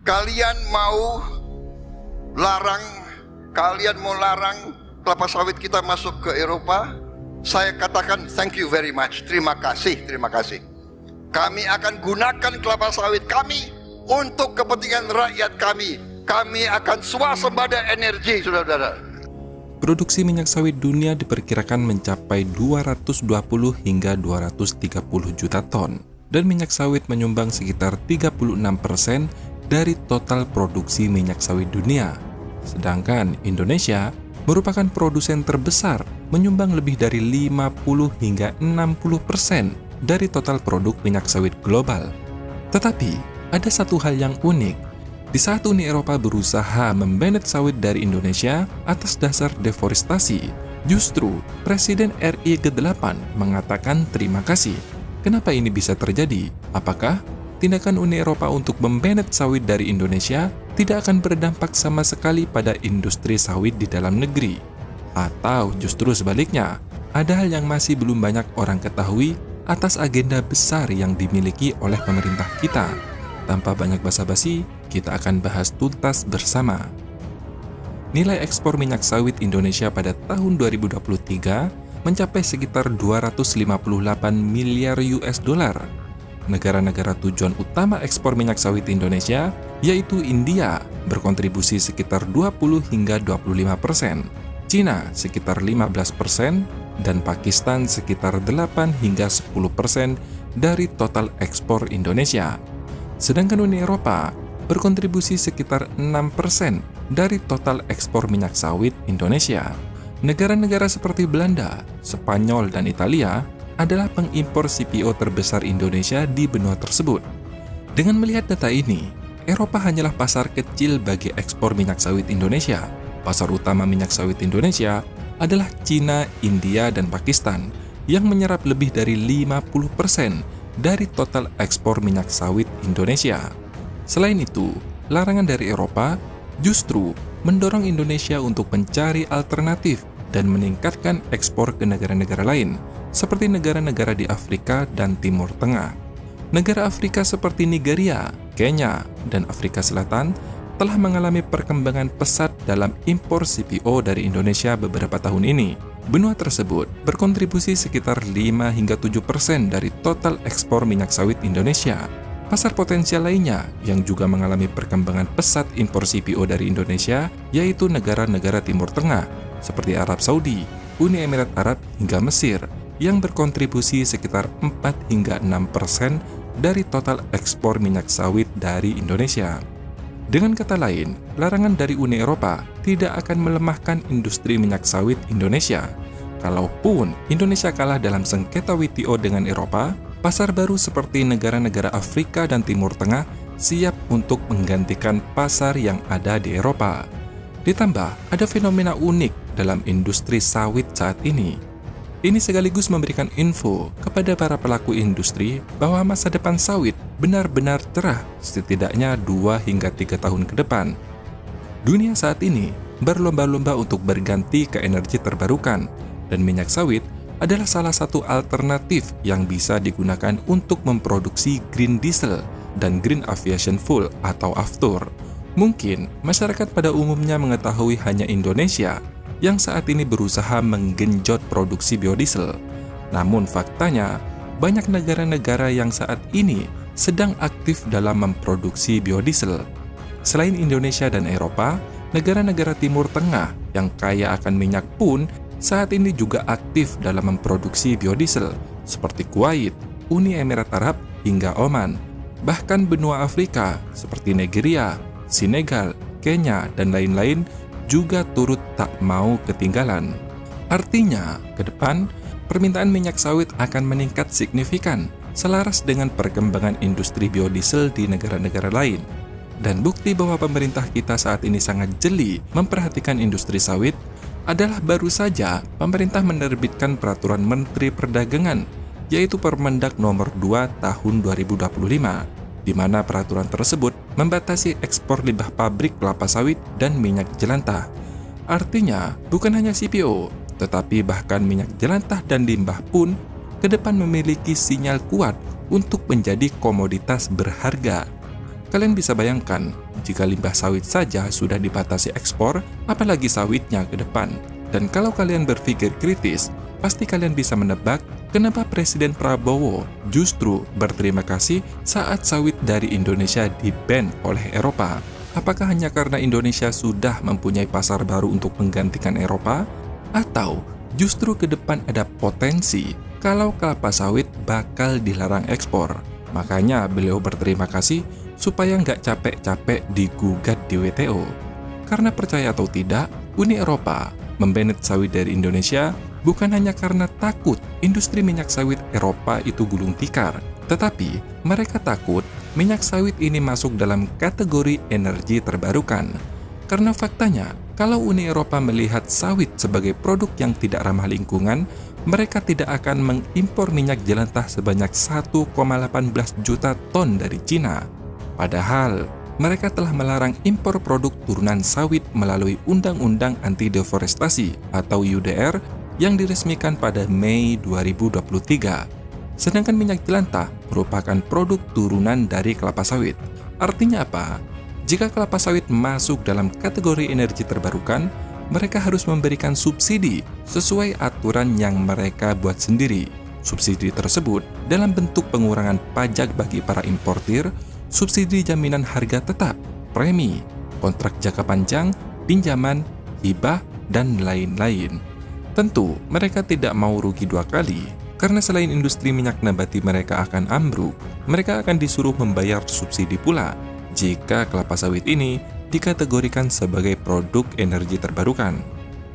kalian mau larang kelapa sawit kita masuk ke Eropa, saya katakan thank you very much, terima kasih. Kami akan gunakan kelapa sawit kami untuk kepentingan rakyat kami. Kami akan swasembada energi, saudara-saudara. Produksi minyak sawit dunia diperkirakan mencapai 220 hingga 230 juta ton, dan minyak sawit menyumbang sekitar 36% dari total produksi minyak sawit dunia. Sedangkan Indonesia merupakan produsen terbesar, menyumbang lebih dari 50 hingga 60% dari total produk minyak sawit global. Tetapi, ada satu hal yang unik. Di saat Uni Eropa berusaha membanet sawit dari Indonesia atas dasar deforestasi, justru Presiden RI ke-8 mengatakan terima kasih. Kenapa ini bisa terjadi? Apakah tindakan Uni Eropa untuk membanet sawit dari Indonesia tidak akan berdampak sama sekali pada industri sawit di dalam negeri? Atau justru sebaliknya, ada hal yang masih belum banyak orang ketahui atas agenda besar yang dimiliki oleh pemerintah kita? Tanpa banyak basa-basi, kita akan bahas tuntas bersama. Nilai ekspor minyak sawit Indonesia pada tahun 2023 mencapai sekitar 258 miliar US dollar. Negara-negara tujuan utama ekspor minyak sawit Indonesia, yaitu India, berkontribusi sekitar 20 hingga 25%, Cina sekitar 15%, dan Pakistan sekitar 8 hingga 10% dari total ekspor Indonesia. Sedangkan Uni Eropa berkontribusi sekitar 6% dari total ekspor minyak sawit Indonesia. Negara-negara seperti Belanda, Spanyol, dan Italia adalah pengimpor CPO terbesar Indonesia di benua tersebut. Dengan melihat data ini, Eropa hanyalah pasar kecil bagi ekspor minyak sawit Indonesia. Pasar utama minyak sawit Indonesia adalah Cina, India, dan Pakistan yang menyerap lebih dari 50% dari total ekspor minyak sawit Indonesia. Selain itu, larangan dari Eropa justru mendorong Indonesia untuk mencari alternatif dan meningkatkan ekspor ke negara-negara lain, seperti negara-negara di Afrika dan Timur Tengah. Negara Afrika seperti Nigeria, Kenya, dan Afrika Selatan telah mengalami perkembangan pesat dalam impor CPO dari Indonesia beberapa tahun ini. Benua tersebut berkontribusi sekitar 5 hingga 7% dari total ekspor minyak sawit Indonesia. Pasar potensial lainnya yang juga mengalami perkembangan pesat impor CPO dari Indonesia yaitu negara-negara Timur Tengah seperti Arab Saudi, Uni Emirat Arab, hingga Mesir yang berkontribusi sekitar 4 hingga 6% dari total ekspor minyak sawit dari Indonesia. Dengan kata lain, larangan dari Uni Eropa tidak akan melemahkan industri minyak sawit Indonesia. Kalaupun Indonesia kalah dalam sengketa WTO dengan Eropa, pasar baru seperti negara-negara Afrika dan Timur Tengah siap untuk menggantikan pasar yang ada di Eropa. Ditambah, ada fenomena unik dalam industri sawit saat ini. Ini sekaligus memberikan info kepada para pelaku industri bahwa masa depan sawit benar-benar cerah setidaknya 2 hingga 3 tahun ke depan. Dunia saat ini berlomba-lomba untuk berganti ke energi terbarukan, dan minyak sawit adalah salah satu alternatif yang bisa digunakan untuk memproduksi green diesel dan green aviation fuel atau aftur. Mungkin masyarakat pada umumnya mengetahui hanya Indonesia yang saat ini berusaha menggenjot produksi biodiesel. Namun faktanya, banyak negara-negara yang saat ini sedang aktif dalam memproduksi biodiesel. Selain Indonesia dan Eropa, negara-negara Timur Tengah yang kaya akan minyak pun saat ini juga aktif dalam memproduksi biodiesel, seperti Kuwait, Uni Emirat Arab, hingga Oman. Bahkan benua Afrika seperti Nigeria, Senegal, Kenya, dan lain-lain juga turut tak mau ketinggalan. Artinya, ke depan, permintaan minyak sawit akan meningkat signifikan selaras dengan perkembangan industri biodiesel di negara-negara lain. Dan bukti bahwa pemerintah kita saat ini sangat jeli memperhatikan industri sawit adalah baru saja pemerintah menerbitkan peraturan Menteri Perdagangan, yaitu Permendag nomor 2 tahun 2025, di mana peraturan tersebut membatasi ekspor limbah pabrik kelapa sawit dan minyak jelantah. Artinya, bukan hanya CPO, tetapi bahkan minyak jelantah dan limbah pun ke depan memiliki sinyal kuat untuk menjadi komoditas berharga. Kalian bisa bayangkan, jika limbah sawit saja sudah dibatasi ekspor, apalagi sawitnya ke depan. Dan kalau kalian berpikir kritis, pasti kalian bisa menebak kenapa Presiden Prabowo justru berterima kasih saat sawit dari Indonesia di-ban oleh Eropa. Apakah hanya karena Indonesia sudah mempunyai pasar baru untuk menggantikan Eropa? Atau justru ke depan ada potensi kalau kelapa sawit bakal dilarang ekspor? Makanya beliau berterima kasih supaya nggak capek-capek digugat di WTO. Karena percaya atau tidak, Uni Eropa membanet sawit dari Indonesia bukan hanya karena takut industri minyak sawit Eropa itu gulung tikar, tetapi mereka takut minyak sawit ini masuk dalam kategori energi terbarukan. Karena faktanya, kalau Uni Eropa melihat sawit sebagai produk yang tidak ramah lingkungan, mereka tidak akan mengimpor minyak jelantah sebanyak 1,18 juta ton dari Cina. Padahal, mereka telah melarang impor produk turunan sawit melalui Undang-Undang Anti-Deforestasi atau UDR yang diresmikan pada Mei 2023. Sedangkan minyak jelantah merupakan produk turunan dari kelapa sawit. Artinya apa? Jika kelapa sawit masuk dalam kategori energi terbarukan, mereka harus memberikan subsidi sesuai aturan yang mereka buat sendiri. Subsidi tersebut dalam bentuk pengurangan pajak bagi para importir, subsidi jaminan harga tetap, premi, kontrak jangka panjang, pinjaman, hibah, dan lain-lain. Tentu, mereka tidak mau rugi dua kali, karena selain industri minyak nabati mereka akan ambruk, mereka akan disuruh membayar subsidi pula jika kelapa sawit ini dikategorikan sebagai produk energi terbarukan.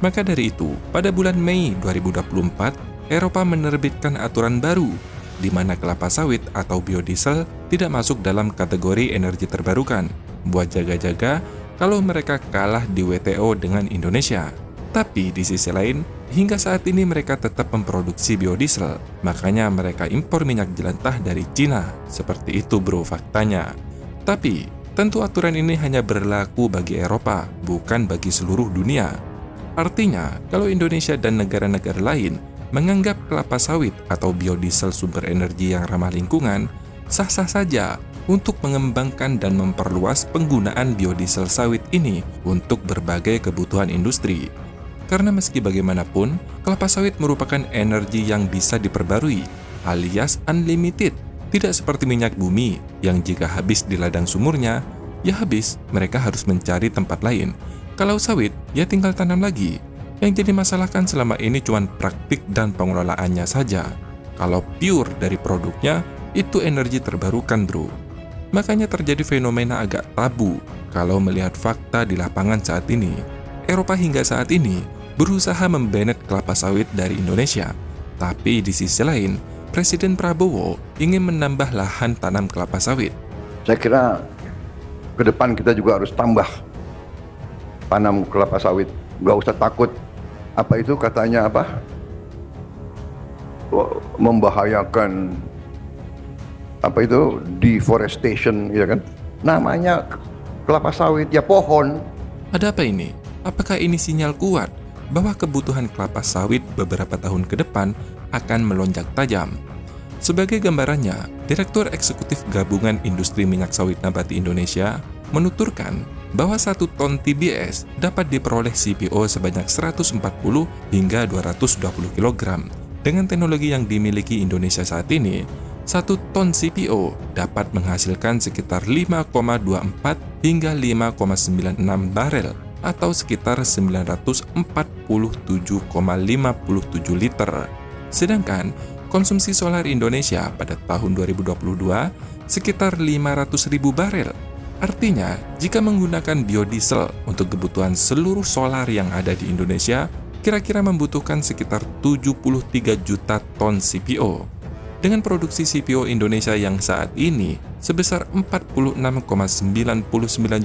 Maka dari itu, pada bulan Mei 2024, Eropa menerbitkan aturan baru di mana kelapa sawit atau biodiesel tidak masuk dalam kategori energi terbarukan, buat jaga-jaga kalau mereka kalah di WTO dengan Indonesia. Tapi di sisi lain, hingga saat ini mereka tetap memproduksi biodiesel, makanya mereka impor minyak jelantah dari Cina. Seperti itu bro faktanya. Tapi, tentu aturan ini hanya berlaku bagi Eropa, bukan bagi seluruh dunia. Artinya, kalau Indonesia dan negara-negara lain menganggap kelapa sawit atau biodiesel sumber energi yang ramah lingkungan, sah-sah saja untuk mengembangkan dan memperluas penggunaan biodiesel sawit ini untuk berbagai kebutuhan industri. Karena meski bagaimanapun, kelapa sawit merupakan energi yang bisa diperbarui, alias unlimited. Tidak seperti minyak bumi yang jika habis di ladang sumurnya, ya habis, mereka harus mencari tempat lain. Kalau sawit, ya tinggal tanam lagi. Yang jadi masalah kan selama ini cuma praktik dan pengelolaannya saja. Kalau pure dari produknya, itu energi terbarukan bro. Makanya terjadi fenomena agak tabu kalau melihat fakta di lapangan saat ini. Eropa hingga saat ini berusaha membanet kelapa sawit dari Indonesia. Tapi di sisi lain, Presiden Prabowo ingin menambah lahan tanam kelapa sawit. Saya kira ke depan kita juga harus tambah tanam kelapa sawit. Nggak usah takut. Apa itu katanya apa? Membahayakan apa itu deforestation, ya kan? Namanya kelapa sawit, ya pohon. Ada apa ini? Apakah ini sinyal kuat bahwa kebutuhan kelapa sawit beberapa tahun ke depan akan melonjak tajam? Sebagai gambarannya, Direktur Eksekutif Gabungan Industri Minyak Sawit Nabati Indonesia menuturkan bahwa 1 ton TBS dapat diperoleh CPO sebanyak 140 hingga 220 kg. Dengan teknologi yang dimiliki Indonesia saat ini, 1 ton CPO dapat menghasilkan sekitar 5,24 hingga 5,96 barel atau sekitar 947,57 liter. Sedangkan konsumsi solar Indonesia pada tahun 2022 sekitar 500.000 barel. Artinya, jika menggunakan biodiesel untuk kebutuhan seluruh solar yang ada di Indonesia, kira-kira membutuhkan sekitar 73 juta ton CPO. Dengan produksi CPO Indonesia yang saat ini sebesar 46,99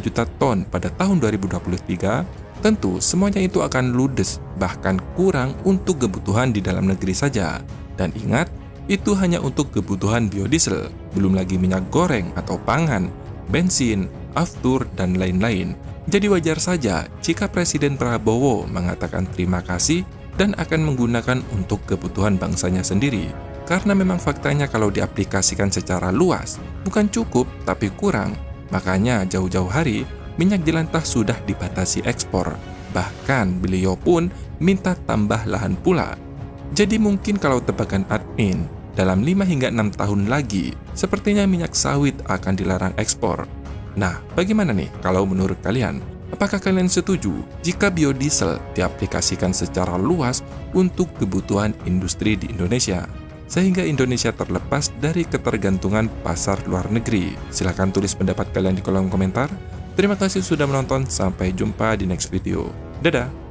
juta ton pada tahun 2023, tentu semuanya itu akan ludes, bahkan kurang untuk kebutuhan di dalam negeri saja. Dan ingat, itu hanya untuk kebutuhan biodiesel, belum lagi minyak goreng atau pangan, bensin, aftur, dan lain-lain. Jadi wajar saja jika Presiden Prabowo mengatakan terima kasih dan akan menggunakan untuk kebutuhan bangsanya sendiri. Karena memang faktanya kalau diaplikasikan secara luas, bukan cukup tapi kurang. Makanya jauh-jauh hari, minyak jelantah sudah dibatasi ekspor. Bahkan beliau pun minta tambah lahan pula. Jadi mungkin kalau tebakan admin, dalam 5 hingga 6 tahun lagi, sepertinya minyak sawit akan dilarang ekspor. Nah, bagaimana nih kalau menurut kalian? Apakah kalian setuju jika biodiesel diaplikasikan secara luas untuk kebutuhan industri di Indonesia, sehingga Indonesia terlepas dari ketergantungan pasar luar negeri? Silahkan tulis pendapat kalian di kolom komentar. Terima kasih sudah menonton, sampai jumpa di next video. Dadah!